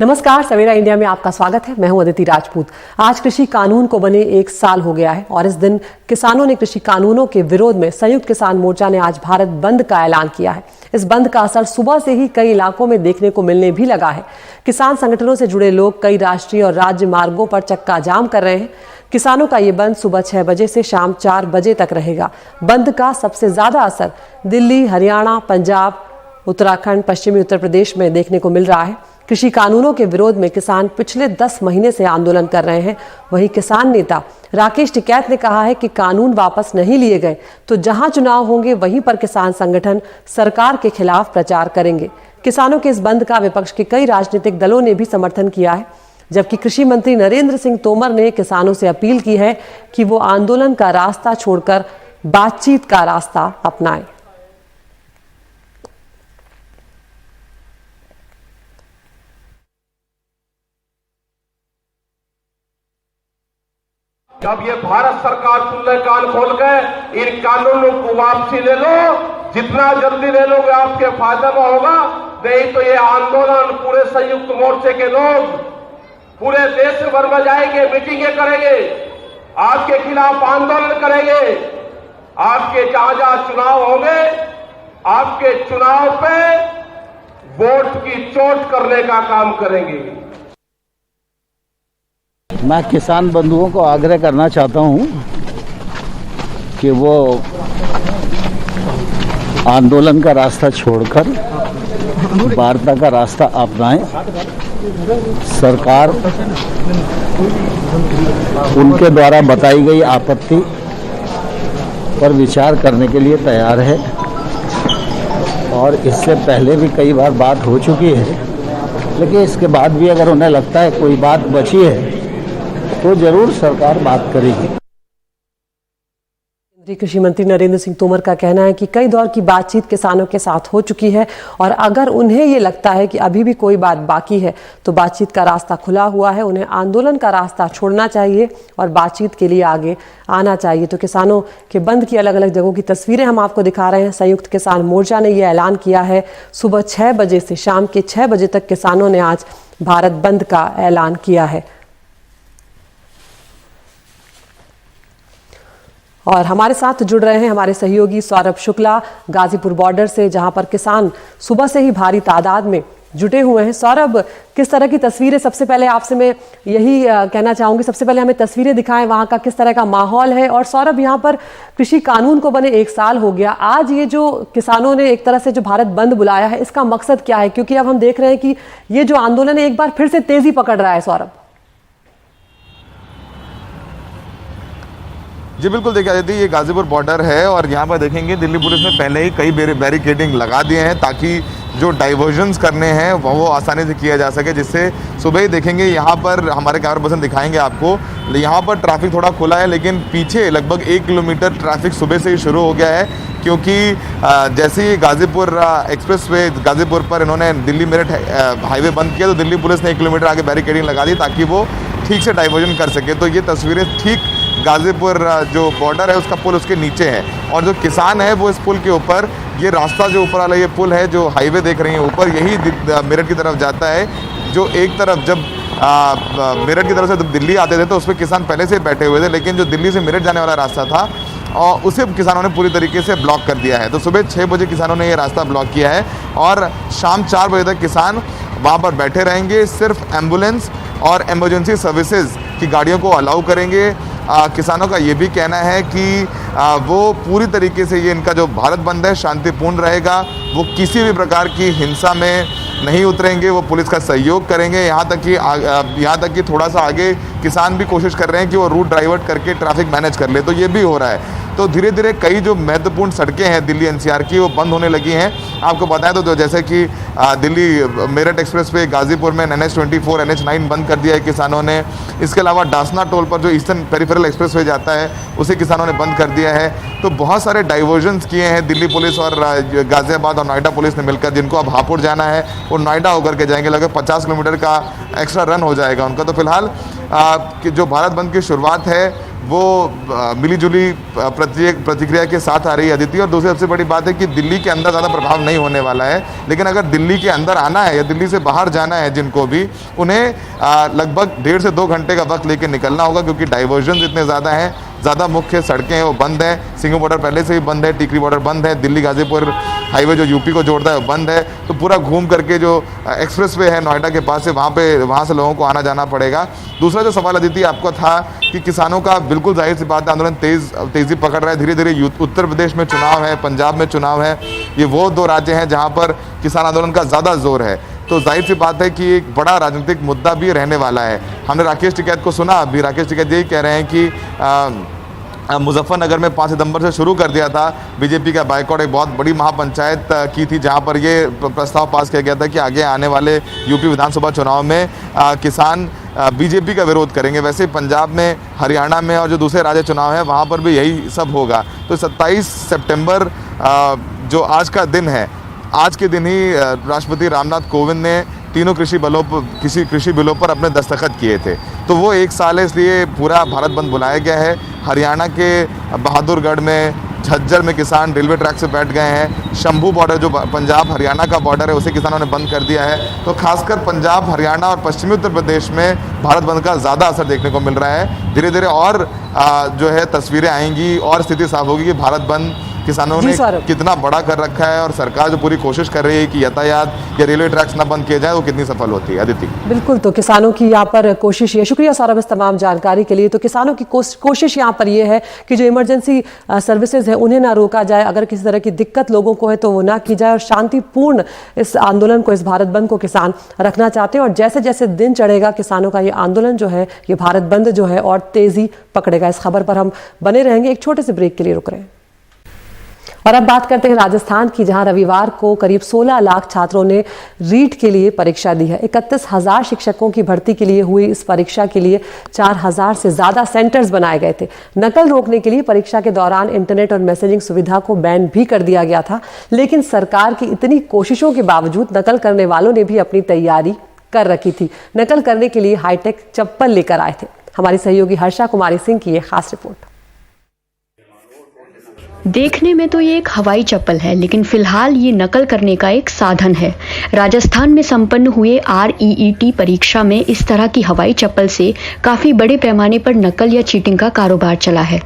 नमस्कार, सवेरा इंडिया में आपका स्वागत है। मैं हूं अदिति राजपूत। आज कृषि कानून को बने 1 साल हो गया है और इस दिन किसानों ने कृषि कानूनों के विरोध में संयुक्त किसान मोर्चा ने आज भारत बंद का ऐलान किया है। इस बंद का असर सुबह से ही कई इलाकों में देखने को मिलने भी लगा है। किसान संगठनों से जुड़े लोग कई राष्ट्रीय और राज्य मार्गों पर चक्का जाम कर रहे हैं। किसानों का ये बंद सुबह 6 बजे से शाम 4 बजे तक रहेगा। बंद का सबसे ज्यादा असर दिल्ली, हरियाणा, पंजाब, उत्तराखंड, पश्चिमी उत्तर प्रदेश में देखने को मिल रहा है। कृषि कानूनों के विरोध में किसान पिछले 10 महीने से आंदोलन कर रहे हैं। वहीं किसान नेता राकेश टिकैत ने कहा है कि कानून वापस नहीं लिए गए तो जहां चुनाव होंगे वहीं पर किसान संगठन सरकार के खिलाफ प्रचार करेंगे। किसानों के इस बंद का विपक्ष के कई राजनीतिक दलों ने भी समर्थन किया है, जबकि कृषि मंत्री नरेंद्र सिंह तोमर ने किसानों से अपील की है कि वो आंदोलन का रास्ता छोड़कर बातचीत का रास्ता अपनाएं। जब ये भारत सरकार सुन ले कान खोल के, इन कानूनों को वापसी ले लो। जितना जल्दी ले लोगे आपके फायदा में होगा, नहीं तो ये आंदोलन पूरे संयुक्त मोर्चे के लोग पूरे देश भर में जाएंगे, मीटिंगें करेंगे, आपके खिलाफ आंदोलन करेंगे। आपके जहां जहां चुनाव होंगे, आपके चुनाव पे वोट की चोट करने का काम करेंगे। मैं किसान बंधुओं को आग्रह करना चाहता हूं कि वो आंदोलन का रास्ता छोड़कर वार्ता का रास्ता अपनाएं। सरकार उनके द्वारा बताई गई आपत्ति पर विचार करने के लिए तैयार है और इससे पहले भी कई बार बात हो चुकी है, लेकिन इसके बाद भी अगर उन्हें लगता है कोई बात बची है तो जरूर सरकार बात करेगी। केंद्रीय कृषि मंत्री नरेंद्र सिंह तोमर का कहना है कि कई दौर की बातचीत किसानों के साथ हो चुकी है और अगर उन्हें ये लगता है कि अभी भी कोई बात बाकी है तो बातचीत का रास्ता खुला हुआ है। उन्हें आंदोलन का रास्ता छोड़ना चाहिए और बातचीत के लिए आगे आना चाहिए। तो किसानों के बंद की अलग अलग जगहों की तस्वीरें हम आपको दिखा रहे हैं। संयुक्त किसान मोर्चा ने यह ऐलान किया है। सुबह 6 बजे से शाम के 6 बजे तक किसानों ने आज भारत बंद का ऐलान किया है। और हमारे साथ जुड़ रहे हैं हमारे सहयोगी सौरभ शुक्ला गाजीपुर बॉर्डर से, जहां पर किसान सुबह से ही भारी तादाद में जुटे हुए हैं। सौरभ, किस तरह की तस्वीरें, सबसे पहले आपसे मैं यही कहना चाहूंगी, सबसे पहले हमें तस्वीरें दिखाएं, वहां का किस तरह का माहौल है। और सौरभ, यहां पर कृषि कानून को बने 1 साल हो गया। आज ये जो किसानों ने एक तरह से जो भारत बंद बुलाया है, इसका मकसद क्या है? क्योंकि अब हम देख रहे हैं कि ये जो आंदोलन है एक बार फिर से तेजी पकड़ रहा है। सौरभ जी बिल्कुल, देखिए आदित्य, ये गाजीपुर बॉर्डर है और यहाँ पर देखेंगे दिल्ली पुलिस ने पहले ही कई बैरिकेडिंग लगा दिए हैं ताकि जो डाइवर्जन्स करने हैं वो आसानी से किया जा सके। जिससे सुबह ही देखेंगे यहाँ पर हमारे कैमरा पर्सन दिखाएंगे आपको, यहाँ पर ट्रैफिक थोड़ा खुला है, लेकिन पीछे लगभग 1 किलोमीटर ट्रैफिक सुबह से ही शुरू हो गया है। क्योंकि जैसे ही गाजीपुर एक्सप्रेस वे गाजीपुर पर इन्होंने दिल्ली मेरठ हाईवे बंद किया तो दिल्ली पुलिस ने 1 किलोमीटर आगे बैरिकेडिंग लगा दी ताकि वो ठीक से डाइवर्जन कर सके। तो ये तस्वीरें ठीक गाजीपुर जो बॉर्डर है उसका पुल उसके नीचे है और जो किसान है वो इस पुल के ऊपर, ये रास्ता जो ऊपर वाला ये पुल है जो हाईवे देख रही है ऊपर, यही मेरठ की तरफ जाता है। जो एक तरफ जब मेरठ की तरफ से जब दिल्ली आते थे तो उस पर किसान पहले से बैठे हुए थे, लेकिन जो दिल्ली से मेरठ जाने वाला रास्ता था और उसे किसानों ने पूरी तरीके से ब्लॉक कर दिया है। तो सुबह 6 बजे किसानों ने ये रास्ता ब्लॉक किया है और शाम 4 बजे तक किसान वहाँ पर बैठे रहेंगे। सिर्फ एम्बुलेंस और इमरजेंसी सर्विसेज की गाड़ियों को अलाउ करेंगे। किसानों का ये भी कहना है कि वो पूरी तरीके से ये इनका जो भारत बंद है शांतिपूर्ण रहेगा। वो किसी भी प्रकार की हिंसा में नहीं उतरेंगे, वो पुलिस का सहयोग करेंगे। यहाँ तक कि थोड़ा सा आगे किसान भी कोशिश कर रहे हैं कि वो रूट डाइवर्ट करके ट्रैफिक मैनेज कर ले, तो ये भी हो रहा है। तो धीरे धीरे कई जो महत्वपूर्ण सड़कें हैं दिल्ली एनसीआर की वो बंद होने लगी हैं। आपको बताएं तो जैसे कि दिल्ली मेरठ एक्सप्रेस वे गाजीपुर में NH24 NH9 बंद कर दिया है किसानों ने। इसके अलावा डासना टोल पर जो ईस्टर्न पेरिफेरल एक्सप्रेस वे जाता है उसे किसानों ने बंद कर दिया है। तो बहुत सारे डाइवर्जन्स किए हैं दिल्ली पुलिस और गाजियाबाद और नोएडा पुलिस ने मिलकर। जिनको अब हापुड़ जाना है वो नोएडा होकर के जाएंगे, लगभग 50 किलोमीटर का एक्स्ट्रा रन हो जाएगा उनका। तो फिलहाल जो भारत बंद की शुरुआत है वो मिलीजुली प्रतिक्रिया के साथ आ रही है अदिति। और दूसरी सबसे बड़ी बात है कि दिल्ली के अंदर ज़्यादा प्रभाव नहीं होने वाला है, लेकिन अगर दिल्ली के अंदर आना है या दिल्ली से बाहर जाना है जिनको भी, उन्हें लगभग 1.5 से 2 घंटे का वक्त लेकर निकलना होगा, क्योंकि डाइवर्जन इतने ज़्यादा हैं, ज़्यादा मुख्य सड़कें हैं वो बंद हैं। सिंघू बॉर्डर पहले से ही बंद है, टिकरी बॉर्डर बंद है, दिल्ली गाजीपुर हाईवे जो यूपी को जोड़ता है वो बंद है। तो पूरा घूम करके जो एक्सप्रेसवे है नोएडा के पास से, वहाँ से लोगों को आना जाना पड़ेगा। दूसरा जो सवाल अदिति आपको था कि किसानों का बिल्कुल जाहिर सी बात है आंदोलन तेज़ी पकड़ रहा है धीरे धीरे। उत्तर प्रदेश में चुनाव है, पंजाब में चुनाव है, ये वो 2 राज्य हैं जहाँ पर किसान आंदोलन का ज़्यादा जोर है। तो जाहिर सी बात है कि एक बड़ा राजनीतिक मुद्दा भी रहने वाला है। हमने राकेश टिकैत को सुना, अभी राकेश टिकैत यही कह रहे हैं कि मुजफ्फरनगर में 5 सितंबर से शुरू कर दिया था बीजेपी का बाइकआउट। एक बहुत बड़ी महापंचायत की थी जहां पर ये प्रस्ताव पास किया गया था कि आगे आने वाले यूपी विधानसभा चुनाव में किसान बीजेपी का विरोध करेंगे। वैसे ही पंजाब में, हरियाणा में और जो दूसरे राज्य चुनाव हैं वहां पर भी यही सब होगा। तो 27 सितंबर जो आज का दिन है, आज के दिन ही राष्ट्रपति रामनाथ कोविंद ने तीनों कृषि बिलों पर अपने दस्तखत किए थे। तो वो 1 साल है, इसलिए पूरा भारत बंद बुलाया गया है। हरियाणा के बहादुरगढ़ में, झज्जर में किसान रेलवे ट्रैक से बैठ गए हैं। शंभू बॉर्डर जो पंजाब हरियाणा का बॉर्डर है उसे किसानों ने बंद कर दिया है। तो खासकर पंजाब, हरियाणा और पश्चिमी उत्तर प्रदेश में भारत बंद का ज़्यादा असर देखने को मिल रहा है। धीरे धीरे और जो है तस्वीरें आएंगी और स्थिति साफ होगी कि भारत बंद किसानों ने कितना बड़ा कर रखा है और सरकार जो पूरी कोशिश कर रही है कि यातायात या रेलवे ट्रैक्स ना बंद किए जाए, वो कितनी सफल होती है। अदिति बिल्कुल, तो किसानों की यहाँ पर कोशिश है। शुक्रिया सौरभ इस तमाम जानकारी के लिए। तो किसानों की कोशिश यहाँ पर ये है कि जो इमरजेंसी सर्विसेज है उन्हें ना रोका जाए, अगर किसी तरह की दिक्कत लोगों को है तो वो ना की जाए, और शांतिपूर्ण इस आंदोलन को, इस भारत बंद को किसान रखना चाहते हैं। और जैसे जैसे दिन चढ़ेगा किसानों का ये आंदोलन जो है, ये भारत बंद जो है और तेजी पकड़ेगा। इस खबर पर हम बने रहेंगे। एक छोटे से ब्रेक के लिए रुक रहे हैं और अब बात करते हैं राजस्थान की, जहां रविवार को करीब 16 लाख छात्रों ने रीट के लिए परीक्षा दी है। 31,000 शिक्षकों की भर्ती के लिए हुई इस परीक्षा के लिए 4,000 से ज्यादा सेंटर्स बनाए गए थे। नकल रोकने के लिए परीक्षा के दौरान इंटरनेट और मैसेजिंग सुविधा को बैन भी कर दिया गया था, लेकिन सरकार की इतनी कोशिशों के बावजूद नकल करने वालों ने भी अपनी तैयारी कर रखी थी। नकल करने के लिए हाईटेक चप्पल लेकर आए थे। हमारी सहयोगी हर्षा कुमारी सिंह की ये खास रिपोर्ट। देखने में तो ये एक हवाई चप्पल है, लेकिन फिलहाल ये नकल करने का एक साधन है। राजस्थान में संपन्न हुए REET परीक्षा में इस तरह की हवाई चप्पल से काफी बड़े पैमाने पर नकल या चीटिंग का कारोबार चला है।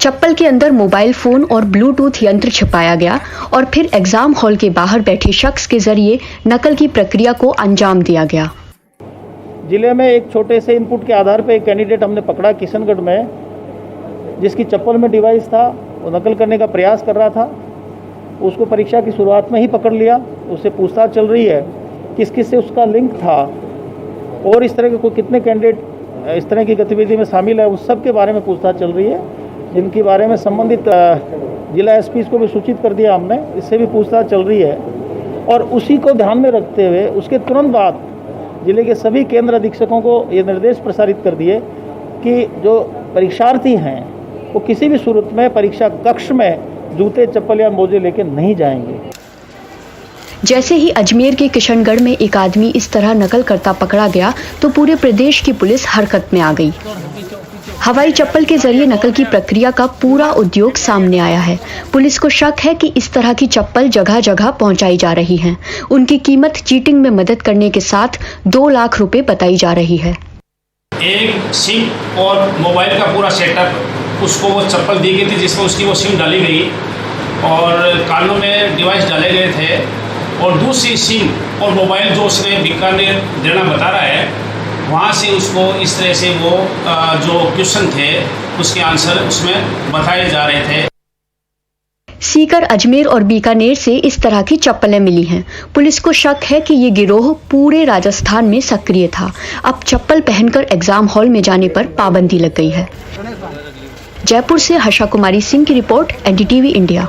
चप्पल के अंदर मोबाइल फोन और ब्लूटूथ यंत्र छिपाया गया और फिर एग्जाम हॉल के बाहर बैठे शख्स के जरिए नकल की प्रक्रिया को अंजाम दिया गया। जिले में एक छोटे से इनपुट के आधार पर एक कैंडिडेट हमने पकड़ा किशनगढ़ में, जिसकी चप्पल में डिवाइस था, वो नकल करने का प्रयास कर रहा था। उसको परीक्षा की शुरुआत में ही पकड़ लिया। उससे पूछताछ चल रही है किस किस से उसका लिंक था और इस तरह के कोई कितने कैंडिडेट इस तरह की गतिविधि में शामिल है, उस सब के बारे में पूछताछ चल रही है, जिनके बारे में संबंधित जिला SPs को भी सूचित कर दिया हमने। इससे भी पूछताछ चल रही है और उसी को ध्यान में रखते हुए उसके तुरंत बाद जिले के सभी केंद्र अधीक्षकों को ये निर्देश प्रसारित कर दिए कि जो परीक्षार्थी हैं वो किसी भी सूरत में परीक्षा कक्ष में जूते, चप्पल या मोजे लेके नहीं जाएंगे। जैसे ही अजमेर के किशनगढ़ में एक आदमी इस तरह नकल करता पकड़ा गया तो पूरे प्रदेश की पुलिस हरकत में आ गई। हवाई चप्पल के जरिए नकल की प्रक्रिया का पूरा उद्योग सामने आया है। पुलिस को शक है कि इस तरह की चप्पल जगह जगह पहुंचाई जा रही हैं। उनकी कीमत चीटिंग में मदद करने के साथ 2 लाख रुपए बताई जा रही है। एक सिम और मोबाइल का पूरा सेटअप उसको वो चप्पल दी गई थी, जिसमें उसकी वो सिम डाली गई और कानों में डिवाइस डाले गए थे, और दूसरी सिम और मोबाइल जो उसने बीकानेर देना बता रहा है, वहाँ से उसको इस तरह से वो जो क्वेश्चन थे उसके आंसर उसमें बताए जा रहे थे। सीकर, अजमेर और बीकानेर से इस तरह की चप्पलें मिली हैं। पुलिस को शक है कि ये गिरोह पूरे राजस्थान में सक्रिय था। अब चप्पल पहनकर एग्जाम हॉल में जाने पर पाबंदी लग गई है। जयपुर से हर्षा कुमारी सिंह की रिपोर्ट, NDTV इंडिया।